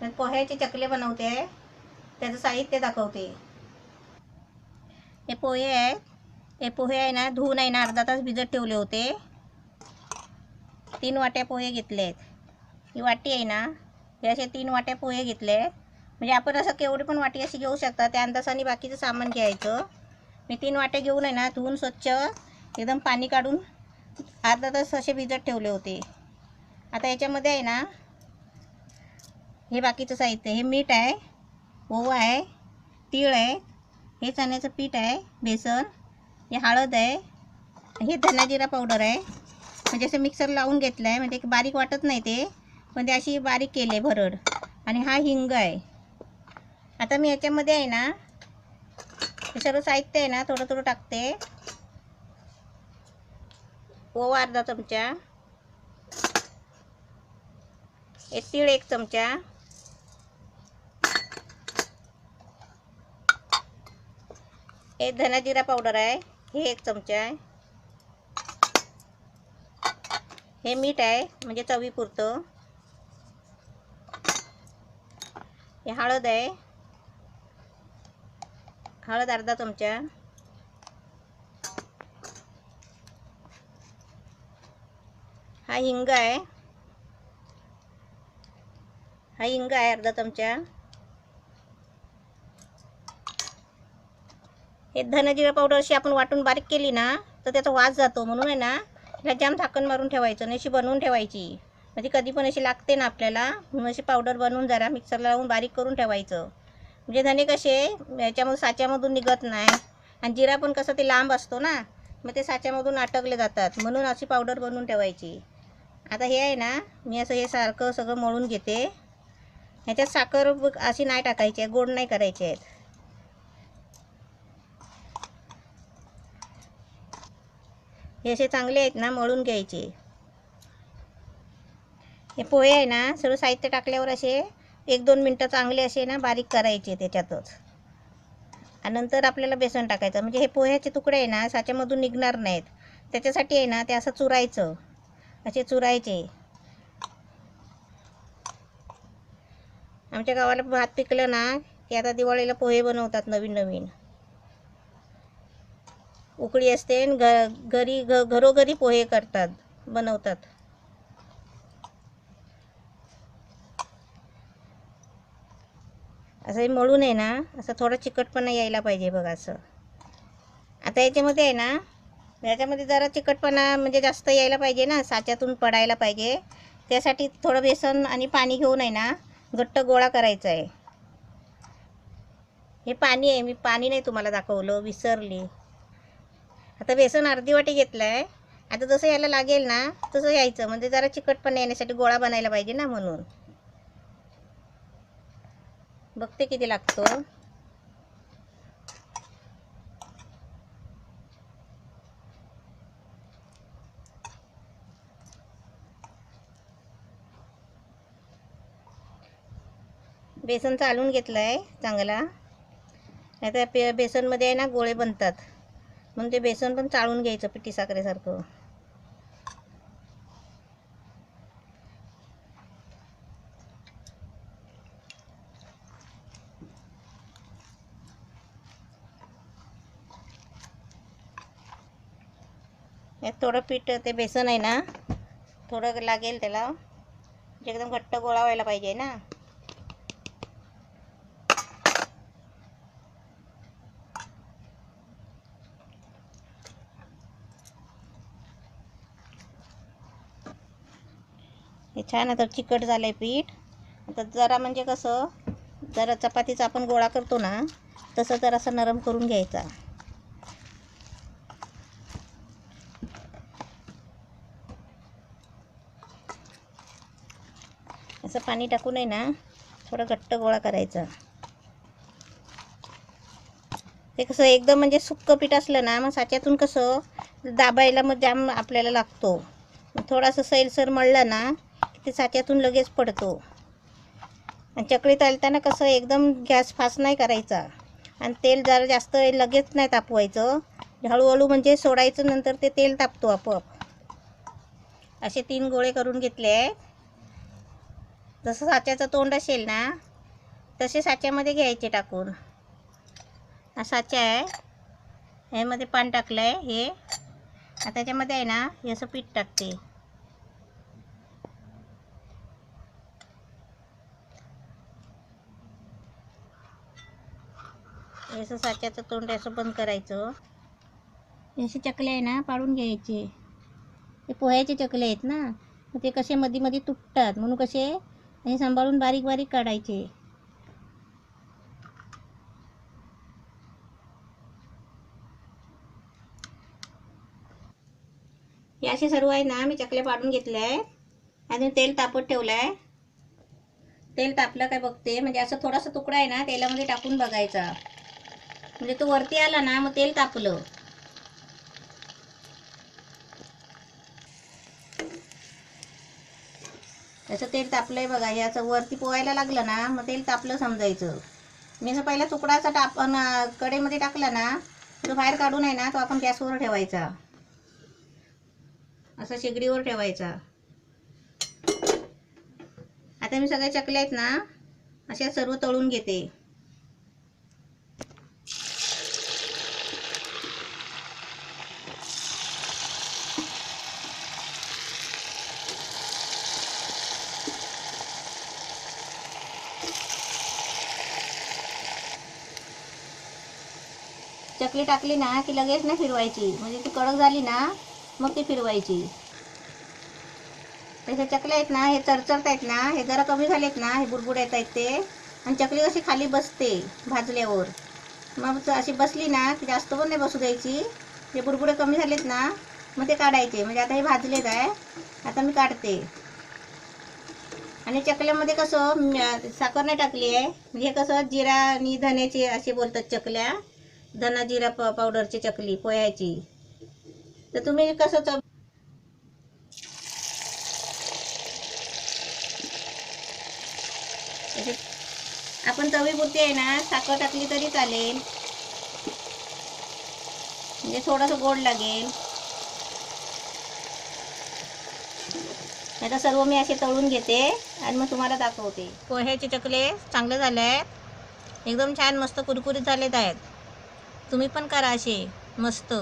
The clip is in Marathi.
मी पोह्याचे चकले बनवते. त्याचं साहित्य दाखवते. हे पोहे आहेत. हे पोहे आहे ना, धुवून आहे ना अर्धा तास भिजत ठेवले होते. 3 वाट्या पोहे घेतले आहेत. ही वाटी आहे ना, हे असे 3 वाट्या पोहे घेतले आहेत. म्हणजे आपण असं केवढी पण वाटी अशी घेऊ शकता. त्या अंदाजाने बाकीचं सामान घ्यायचं. मी 3 वाट्या घेऊन आहे ना, धुवून स्वच्छ एकदम पाणी काढून अर्धा तास असे भिजत ठेवले होते. आता याच्यामध्ये आहे ना, हे बाकीचं साहित्य. हे मीठ आहे, ओवा आहे, तीळ आहे, हे चण्याचं पीठ आहे, बेसन, हे हळद आहे, हे धना जिरा पावडर आहे. म्हणजे असं मिक्सर लावून घेतलं आहे. म्हणजे बारीक वाटत नाही ते, पण ते अशी बारीक केले भरड. आणि हा हिंग आहे. आता मी याच्यामध्ये आहे ना, हे सर्व साहित्य आहे ना थोडं थोडं टाकते. ओवा अर्धा चमचा, हे तीळ 1 चमचा, हे धना जिरा पावडर आहे, हे 1 चमचा आहे. हे मीठ आहे म्हणजे चवीपुरतं. हे हळद आहे, हळद अर्धा चमचा. हा हिंग आहे, हा हिंग आहे अर्धा चमचा. हे धना जिरा पावडर अशी आपण वाटून बारीक केली ना तर त्याचा वास जातो. म्हणून आहे ना, ह्याला जाम झाकण मारून ठेवायचं नाही, अशी बनवून ठेवायची. म्हणजे कधी पण अशी लागते ना आपल्याला, म्हणून अशी पावडर बनवून जरा मिक्सरला लावून बारीक करून ठेवायचं. म्हणजे धने कसे याच्यामध्ये साच्यामधून निघत नाही. आणि जिरा पण कसं ते लांब असतो ना, मग ते साच्यामधून अटकले जातात. म्हणून अशी पावडर बनवून ठेवायची. आता हे आहे ना, मी असं हे सारखं सगळं मळून घेते. ह्याच्यात साखर अशी नाही टाकायची आहे, गोड नाही करायचे आहेत. हे असे चांगले आहेत ना, मळून घ्यायचे. हे पोहे आहे ना, सर्व साहित्य टाकल्यावर असे 1-2 मिनटं चांगले असे ना बारीक करायचे त्याच्यातच. आणि नंतर आपल्याला बेसन टाकायचं. म्हणजे हे पोह्याचे तुकडे आहे ना साच्यामधून निघणार नाहीत. त्याच्यासाठी आहे ना ते असं चुरायचं, असे चुरायचे. आमच्या गावाला भात पिकलं ना की आता दिवाळीला पोहे बनवतात नवीन नवीन. उकळी असते घरी घरोघरी पोहे करतात, बनवतात. असं हे मळून आहे ना, असं थोडा चिकटपणा यायला पाहिजे बघा असं. आता याच्यामध्ये आहे ना, याच्यामध्ये जरा चिकटपणा म्हणजे जास्त यायला पाहिजे ना, साच्यातून पडायला पाहिजे. त्यासाठी थोडं बेसन आणि पाणी घेऊन आहे ना घट्ट गोळा करायचा आहे. हे पाणी आहे, मी पाणी नाही तुम्हाला दाखवलं, विसरली. आता बेसन अर्धी वाटी घेतलं आहे. आता जसं यायला लागेल ना तसं यायचं. म्हणजे जरा चिकटपणा येण्यासाठी गोळा बनायला पाहिजे ना, म्हणून. बघते किती लागतो. बेसन चालून घेतलं आहे चांगला. नाहीतर बेसनमध्ये आहे ना गोळे बनतात, म्हणून ते बेसन पण चाळून घ्यायचं पिठी साखरेसारखं. यात थोडं पीठ, ते बेसन आहे ना थोडं लागेल त्याला. म्हणजे एकदम घट्ट गोळा व्हायला पाहिजे ना. हे छान आता चिकट झालंय पीठ. आता जरा म्हणजे कसं, जरा चपातीचा आपण गोळा करतो ना तसं जरासं नरम करून घ्यायचा. असं पाणी टाकून आहे ना थोडं घट्ट गोळा करायचा. ते कसं एकदम म्हणजे सुक्कं पीठ असलं ना मग साच्यातून कसं दाबायला मग जाम आपल्याला लागतो. थोडंसं सैलसर मळलं ना ते साच्यातून लगेच पडतो. आणि चकली तळताना कसं एकदम गॅस फास्ट नाही करायचा. आणि तेल जरा जास्त लगेच नाही तापवायचं, हळूहळू म्हणजे सोडायचं, नंतर ते तेल तापतो आपोआप. असे 3 गोळे करून घेतले. जसं साच्याचं तोंड असेल ना तसे साच्यामध्ये घ्यायचे टाकून. हा साचा आहे, ह्यामध्ये पान टाकलं आहे. हे आता त्याच्यामध्ये आहे ना हे असं पीठ टाकते. असं साच्याचं तोंड असं बंद करायचं. असे चकले आहे ना पाडून घ्यायचे. ते पोह्याचे चकले आहेत ना, मग ते कसे मध्ये मध्ये तुटतात म्हणून कसे हे सांभाळून बारीक बारीक काढायचे. हे असे सर्व आहे ना मी चकले पाडून घेतले आहे. आणि तेल तापत ठेवलं आहे. तेल तापलं काय बघते, म्हणजे असं थोडासा तुकडा आहे ना तेलामध्ये टाकून बघायचा. म्हणजे तो वरती आला ना मग तेल तापलं. त्याचं तेल तापलंय बघा. याचं वरती पोहायला लागलं ना मग तेल तापलं समजायचं. मी असं पहिला तुकडाचा आपण कढईमध्ये टाकला ना तो बाहेर काढून आहे ना तो आपण गॅसवर ठेवायचा. असं शेगडीवर ठेवायचा. आता मी सगळे चकले आहेत ना अशा सर्व तळून घेते. चकली टाकली ना की लगेच नाही फिरवायची, म्हणजे ती कडक झाली ना मग ती फिरवायची. त्याचे चकले आहेत ना हे चरचरत आहेत ना, हे जरा कमी झालेत ना, हे बुडबुड येत आहेत ते. आणि चकली कशी खाली बसते भाजल्यावर, मग अशी बसली ना की जास्त पण नाही बसू द्यायची. हे बुडबुडे कमी झालेत ना मग ते काढायचे. म्हणजे आता हे भाजलेत आहे, आता मी काढते. आणि चकल्यामध्ये कसं साखर नाही टाकली आहे, म्हणजे कसं जिरा आणि धण्याचे असे बोलतात चकल्या, धना जिरा पावडरची चकली पोह्याची. तर तुम्ही कसं आपण चवीपुरती आहे ना साखर टाकली तरी चालेल, म्हणजे थोडंसं गोड लागेल. आता सर्व मी असे तळून घेते आणि मग तुम्हाला दाखवते. पोह्याचे चकले चांगले झाले आहेत, एकदम छान मस्त कुरकुरीत झालेत आहेत. तुम्ही पण करा असे मस्त.